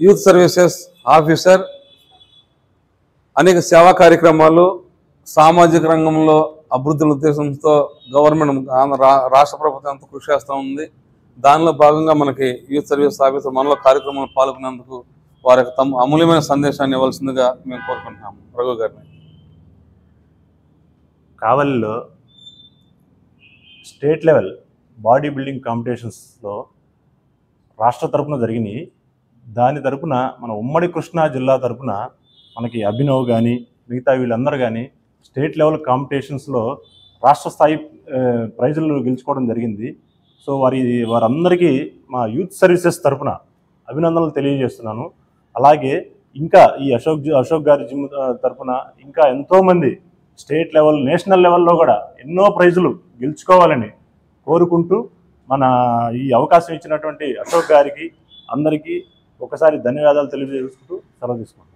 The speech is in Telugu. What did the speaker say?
Youth services officer. అనేక సేవా కార్యక్రమాలు సామాజిక రంగంలో అభివృద్ధి ఉద్దేశంతో గవర్నమెంట్ రాష్ట్ర ప్రభుత్వం అంతా కృషి చేస్తూ ఉంది. దానిలో భాగంగా మనకి యూత్ సర్వీస్ ఆఫీసర్ మనలో కార్యక్రమంలో పాల్గొనేందుకు వారికి తమ అమూల్యమైన సందేశాన్ని ఇవ్వాల్సిందిగా మేము కోరుకుంటున్నాము. రఘు గారిని. కావలిలో స్టేట్ లెవెల్ బాడీ బిల్డింగ్ కాంపిటీషన్స్లో రాష్ట్ర తరపున జరిగినాయి. దాని తరపున మన ఉమ్మడి కృష్ణా జిల్లా తరపున మనకి అభినవ్ కానీ మిగతా వీళ్ళందరూ కానీ స్టేట్ లెవెల్ కాంపిటీషన్స్లో రాష్ట్ర స్థాయి ప్రైజులు గెలుచుకోవడం జరిగింది. సో వారందరికీ మా యూత్ సర్వీసెస్ తరపున అభినందనలు తెలియజేస్తున్నాను. అలాగే ఇంకా ఈ అశోక్ గారి జిమ్ తరపున ఇంకా ఎంతోమంది స్టేట్ లెవెల్ నేషనల్ లెవెల్లో కూడా ఎన్నో ప్రైజులు గెలుచుకోవాలని కోరుకుంటూ మన ఈ అవకాశం ఇచ్చినటువంటి అశోక్ గారికి అందరికీ ఒకసారి ధన్యవాదాలు తెలియజేసుకుంటూ సెలవు తీసుకుంటాను.